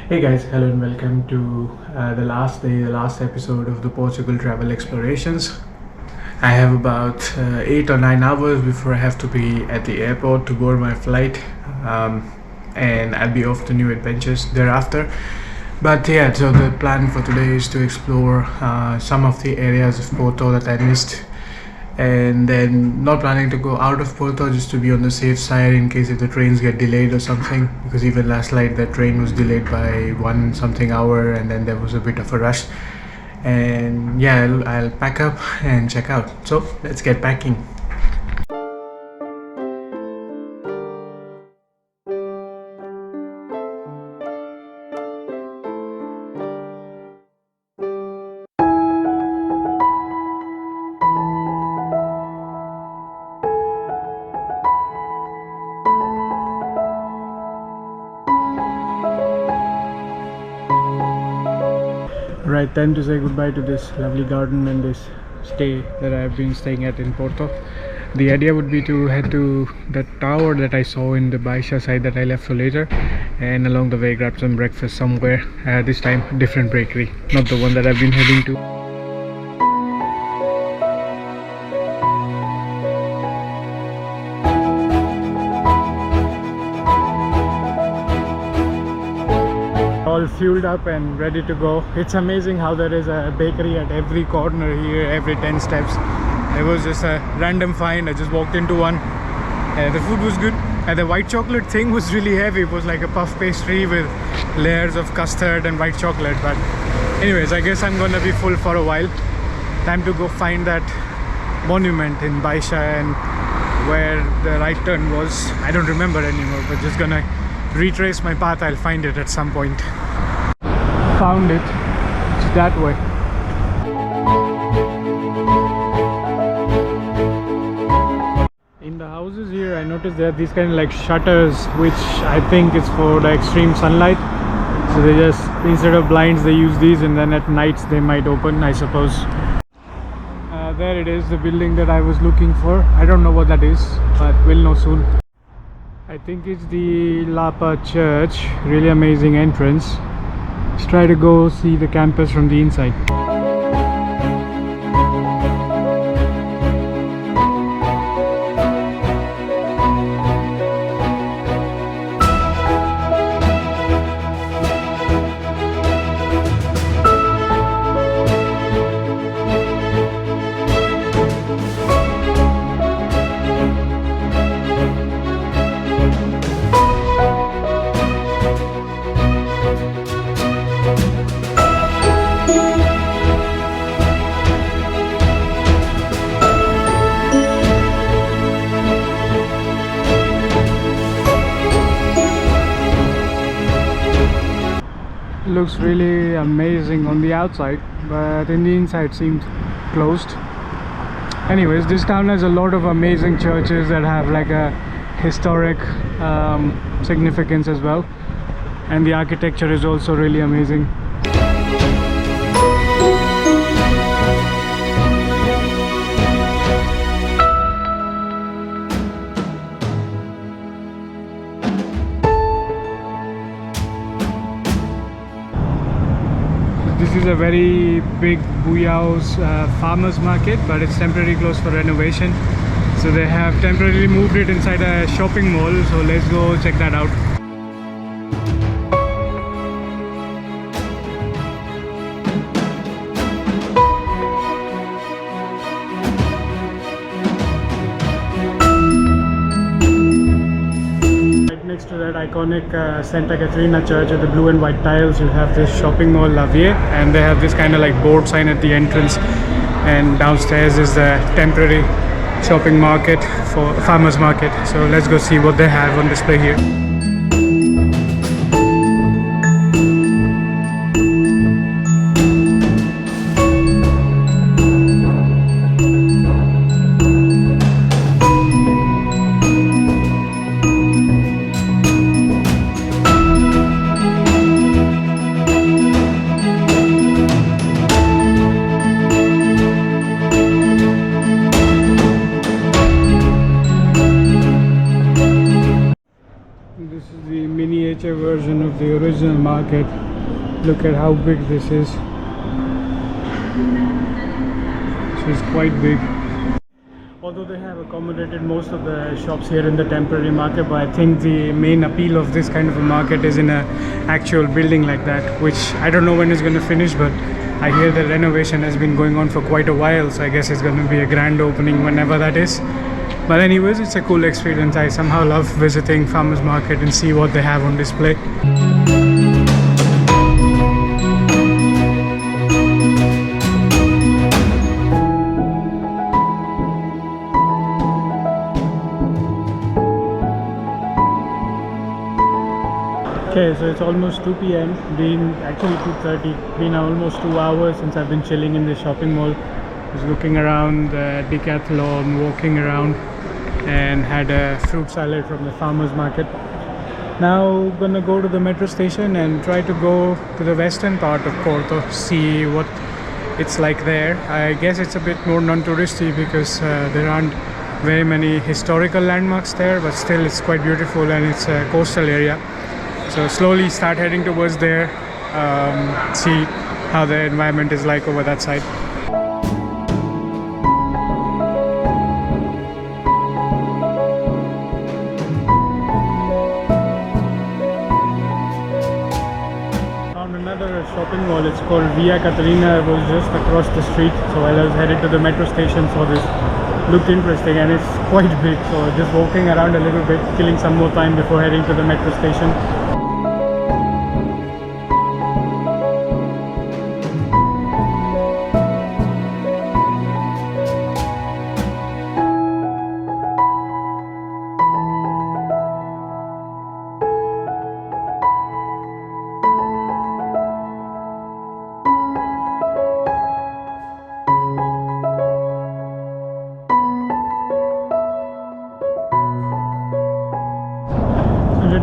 Hey guys, hello and welcome to the last day, the last episode of the Portugal travel explorations. I have about 8 or 9 hours before I have to be at the airport to board my flight, and I'll be off to new adventures thereafter. But yeah, so the plan for today is to explore some of the areas of Porto that I missed, and then not planning to go out of Porto just to be on the safe side in case if the trains get delayed or something, because even last night the train was delayed by 1 something hour and then there was a bit of a rush. And yeah, I'll pack up and check out, so let's get packing. Right, time to say goodbye to this lovely garden and this stay that I've been staying at in Porto. The idea would be to head to the tower that I saw in the Baixa side that I left for later, and along the way grab some breakfast somewhere, this time different bakery, not the one that I've been heading to. All fueled up and ready to go. It's amazing how there is a bakery at every corner here, every 10 steps. It was just a random find. I just walked into one. The food was good. The white chocolate thing was really heavy. It was like a puff pastry with layers of custard and white chocolate. But anyways, I guess I'm gonna be full for a while. Time to go find that monument in Baixa and where the right turn was. I don't remember anymore, but just gonna retrace my path. I'll find it at some point. Found it. It's that way. In the houses here, I noticed there are these kind of like shutters, which I think is for the extreme sunlight. So they just, instead of blinds, they use these, and then at nights they might open, I suppose. There it is, the building that I was looking for. I don't know what that is, but we'll know soon. I think it's the Lapa Church. Really amazing entrance. Let's try to go see the campus from the inside. Looks really amazing on the outside, but in the inside seems closed. Anyways, this town has a lot of amazing churches that have like a historic significance as well, and the architecture is also really amazing. This is a very big Buyao's farmers market, but it's temporarily closed for renovation. So they have temporarily moved it inside a shopping mall. So let's go check that out. Next to that iconic Santa Caterina church with the blue and white tiles, you have this shopping mall La Vie, and they have this kind of like board sign at the entrance, and downstairs is the temporary shopping market for farmers market. So let's go see what they have on display here. of the original market. Look at how big this is. So it's quite big. Although they have accommodated most of the shops here in the temporary market, but I think the main appeal of this kind of a market is in an actual building like that, which I don't know when it's going to finish, but I hear the renovation has been going on for quite a while, so I guess it's going to be a grand opening whenever that is. But anyways, it's a cool experience. I somehow love visiting farmers market and see what they have on display. Okay, so it's almost 2 p.m. Been actually 2:30. Been almost 2 hours since I've been chilling in the shopping mall. Just looking around the Decathlon, walking around, and had a fruit salad from the farmers market. Now gonna go to the metro station and try to go to the western part of Porto, see what it's like there. I guess it's a bit more non-touristy because there aren't very many historical landmarks there, but still it's quite beautiful and it's a coastal area. So slowly start heading towards there, see how the environment is like over that side. Found another shopping mall. It's called Via Caterina. It was just across the street. So while I was headed to the metro station, saw this, looked interesting, and it's quite big. So just walking around a little bit, killing some more time before heading to the metro station.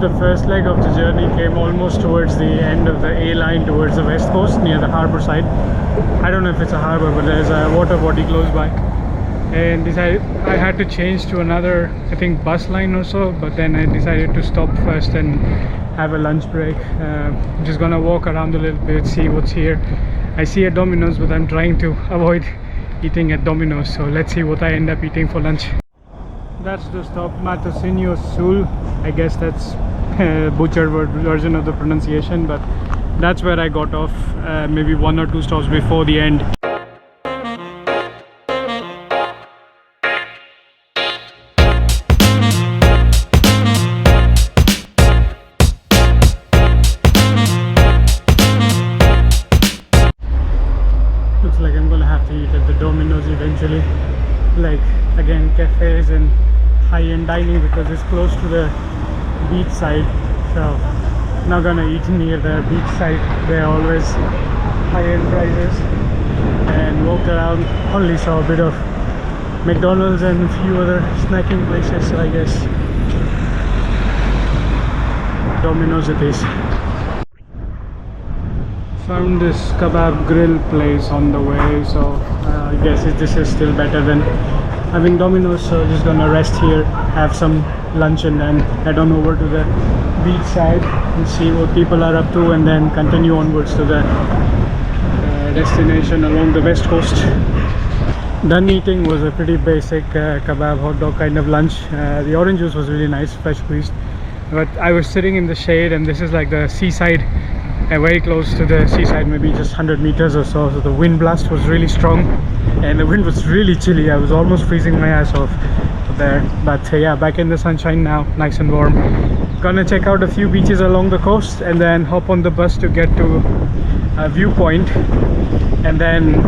The first leg of the journey, came almost towards the end of the A line towards the west coast near the harbour side. I don't know if it's a harbour, but there's a water body close by, and decided I had to change to another, I think, bus line or so, but then I decided to stop first and have a lunch break. I'm just gonna walk around a little bit, see what's here. I see a Dominos, but I'm trying to avoid eating at Dominos, so let's see what I end up eating for lunch. That's the stop, Matosinho Sul. I guess that's a butchered version of the pronunciation, but that's where I got off, maybe 1 or 2 stops before the end. Looks like I'm gonna have to eat at the Dominos eventually. Like, again, cafes and high-end dining because it's close to the beach side, so not gonna eat near the beach side. They're always high-end prices, and walked around, only saw a bit of McDonald's and a few other snacking places, so I guess Domino's it is. Found this Kebab Grill place on the way, so I guess this is still better than having Domino's. So just gonna rest here, have some lunch, and then head on over to the beach side and see what people are up to, and then continue onwards to the destination along the west coast. Done eating. Was a pretty basic kebab hot dog kind of lunch. The orange juice was really nice, fresh squeezed, but I was sitting in the shade, and this is like the seaside, very close to the seaside, maybe just 100 meters or so. So the wind blast was really strong and the wind was really chilly. I was almost freezing my ass off there, but yeah, back in the sunshine now, nice and warm. Gonna check out a few beaches along the coast and then hop on the bus to get to a viewpoint, and then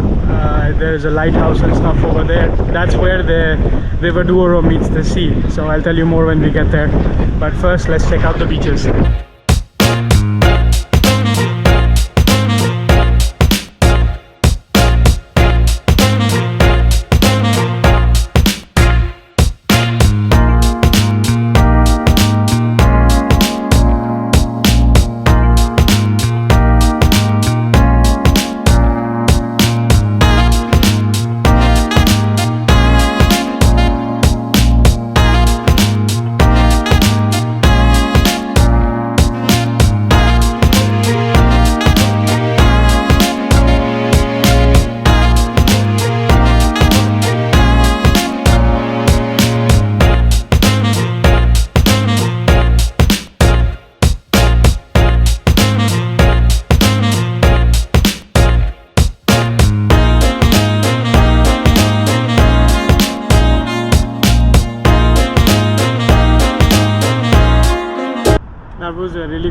there's a lighthouse and stuff over there. That's where the river Douro meets the sea, so I'll tell you more when we get there. But first, let's check out the beaches.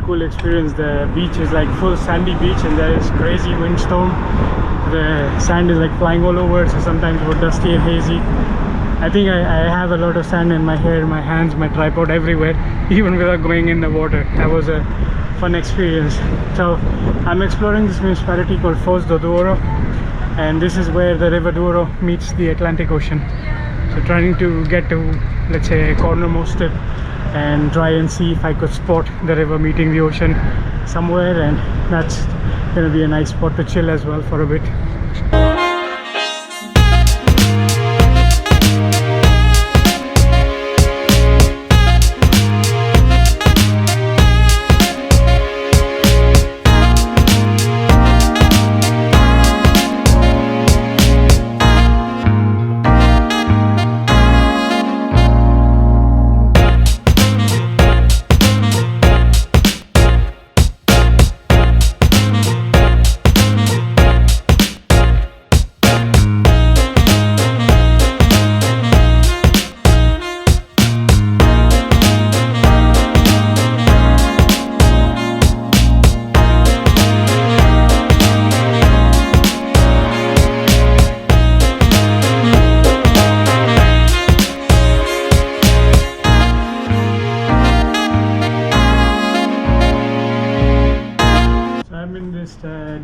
cool experience. The beach is like full sandy beach and there is crazy windstorm. The sand is like flying all over, so sometimes we're dusty and hazy. I think I have a lot of sand in my hair, my hands, my tripod, everywhere, even without going in the water. That was a fun experience. So I'm exploring this municipality called Foz do Douro, and this is where the river Douro meets the Atlantic Ocean. So trying to get to, let's say, a cornermost tip and try and see if I could spot the river meeting the ocean somewhere, and that's gonna be a nice spot to chill as well for a bit.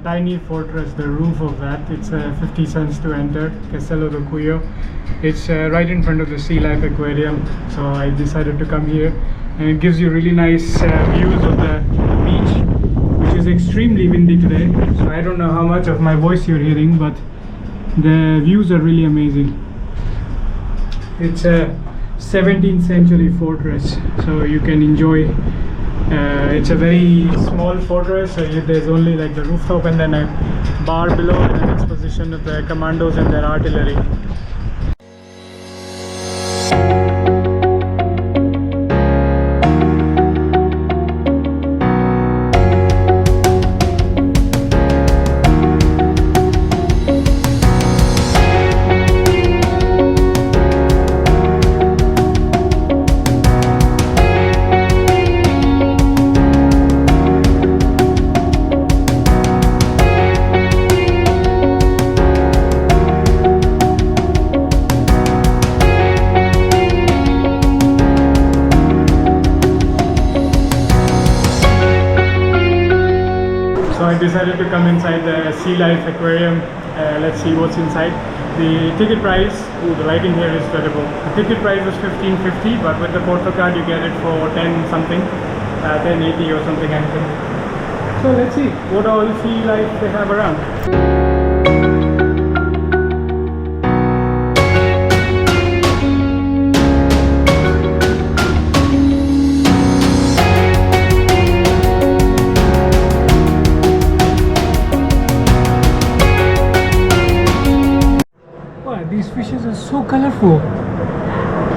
Tiny fortress, the roof of that, it's 50 cents to enter, Castelo do Cuyo. It's right in front of the Life Aquarium, so I decided to come here, and it gives you really nice views of the beach, which is extremely windy today, so I don't know how much of my voice you're hearing, but the views are really amazing. It's a 17th century fortress, so you can enjoy. It's a very small fortress, so there's only like the rooftop and then a bar below and an exposition of the commandos and their artillery. I decided to come inside the Life Aquarium. Let's see what's inside. The ticket price, the lighting here is terrible. The ticket price was $15.50, but with the Porto card you get it for 10 something, 10.80 or something, I think. So let's see what all sea life they have around. These fishes are so colorful.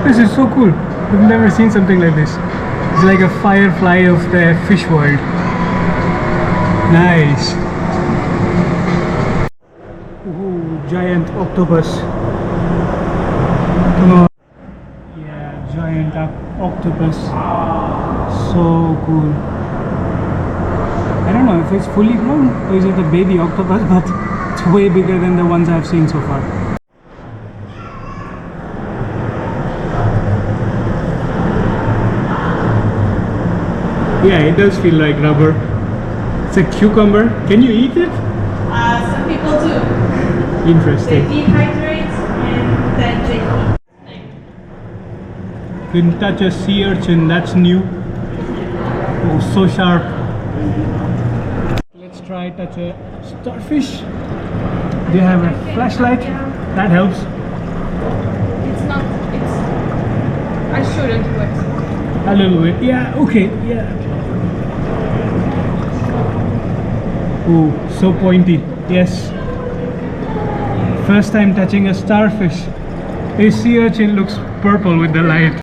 This is so cool. I've never seen something like this. It's like a firefly of the fish world. Nice. Ooh, giant octopus. Come on. Yeah, giant octopus. So cool. I don't know if it's fully grown or is it a baby octopus, but it's way bigger than the ones I've seen so far. Yeah, it does feel like rubber. It's a cucumber. Can you eat it? Some people do. Interesting. They dehydrate and then they eat. You can touch a sea urchin, that's new. Oh, so sharp. Let's try touch a starfish. They have a flashlight. That helps. It's not, I shouldn't do it. A little bit. Yeah, okay, yeah. Oh, so pointy. Yes. First time touching a starfish. A sea urchin looks purple with the light.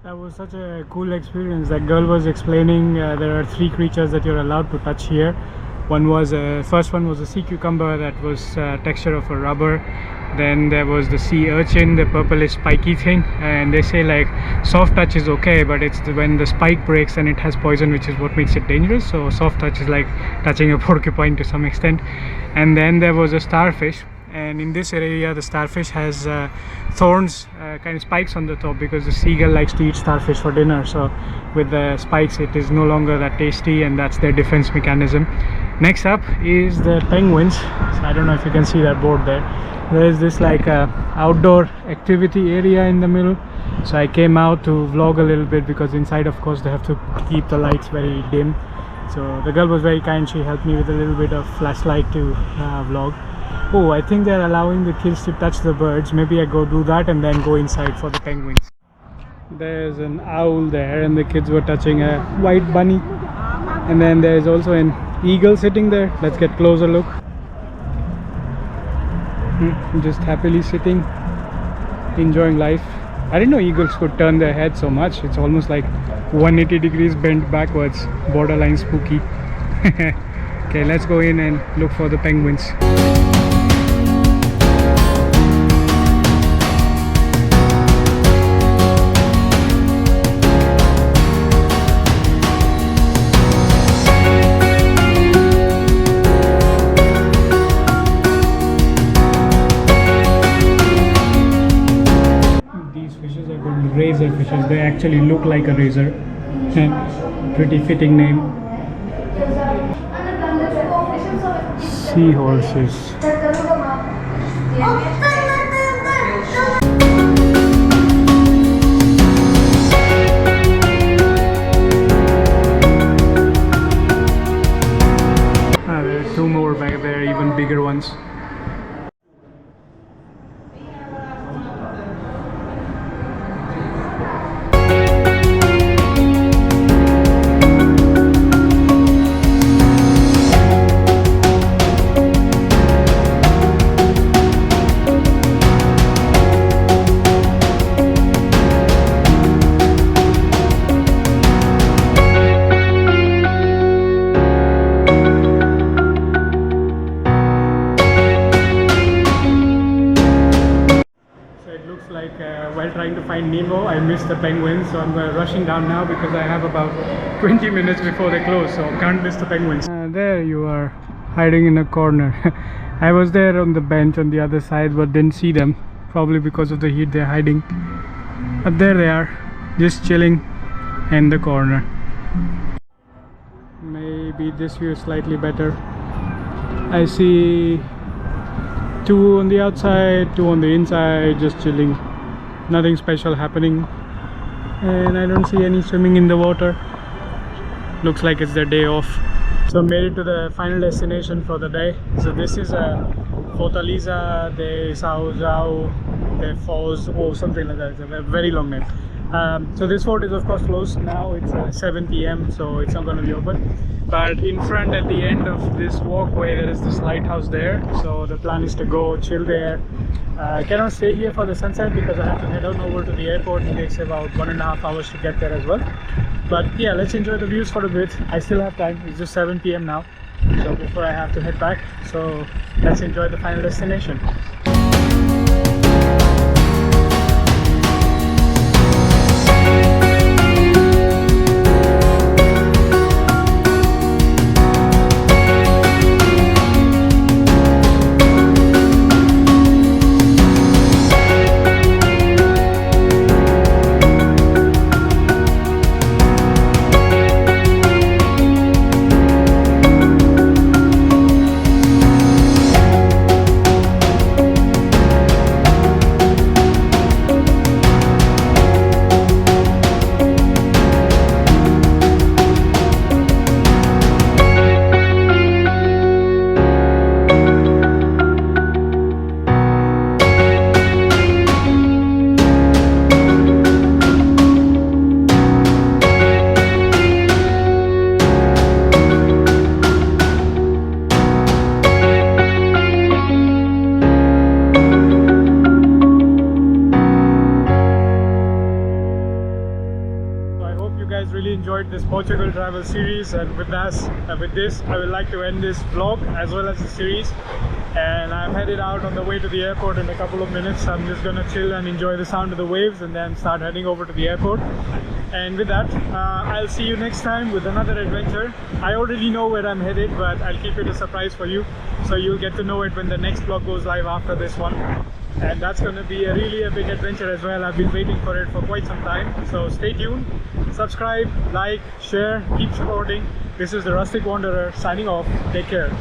That was such a cool experience. experience. That girl was explaining there are 3 creatures that you're allowed to touch here. One was first one was a sea cucumber that was texture of a rubber. Then there was the sea urchin, the purplish spiky thing, and they say like soft touch is okay, but it's when the spike breaks and it has poison, which is what makes it dangerous. So soft touch is like touching a porcupine to some extent. And then there was a starfish, and in this area the starfish has thorns, kind of spikes on the top, because the seagull likes to eat starfish for dinner. So with the spikes it is no longer that tasty, and that's their defense mechanism. Next up is the penguins. So I don't know if you can see that board there. There is this like outdoor activity area in the middle. So I came out to vlog a little bit, because inside of course they have to keep the lights very dim. So the girl was very kind, she helped me with a little bit of flashlight to vlog. Oh, I think they're allowing the kids to touch the birds. Maybe I go do that and then go inside for the penguins. There's an owl there, and the kids were touching a white bunny. And then there's also an eagle sitting there. Let's get closer look. Just happily sitting, enjoying life. I didn't know eagles could turn their head so much. It's almost like 180 degrees bent backwards, borderline spooky. Okay, let's go in and look for the penguins. Razor fishes. They actually look like a razor. Pretty fitting name. Seahorses. There are 2 more back there, even bigger ones. While trying to find Nemo, I missed the penguins, so I'm rushing down now because I have about 20 minutes before they close, so can't miss the penguins. There you are, hiding in a corner. I was there on the bench on the other side but didn't see them, probably because of the heat they're hiding. But there they are, just chilling in the corner. Maybe this view is slightly better. I see 2 on the outside, 2 on the inside, just chilling. Nothing special happening, and I don't see any swimming in the water. Looks like it's their day off. So made it to the final destination for the day. So this is Fortaleza de São João de Foz, or something like that. It's a very long name. So this fort is of course closed now. It's 7 p.m. so it's not going to be open. But in front, at the end of this walkway, there is this lighthouse there. So the plan is to go chill there. I cannot stay here for the sunset because I have to head on over to the airport. It takes about 1.5 hours to get there as well. But yeah, let's enjoy the views for a bit. I still have time. It's just 7 p.m. now, so before I have to head back. So let's enjoy the final destination. travel series, and with this I would like to end this vlog as well as the series. And I'm headed out on the way to the airport in a couple of minutes. I'm just gonna chill and enjoy the sound of the waves and then start heading over to the airport. And with that, I'll see you next time with another adventure. I already know where I'm headed, but I'll keep it a surprise for you, so you'll get to know it when the next vlog goes live after this one. And that's going to be a really big adventure as well. I've been waiting for it for quite some time, so stay tuned, subscribe, like, share, keep supporting. This is the Rustic Wanderer signing off. Take care.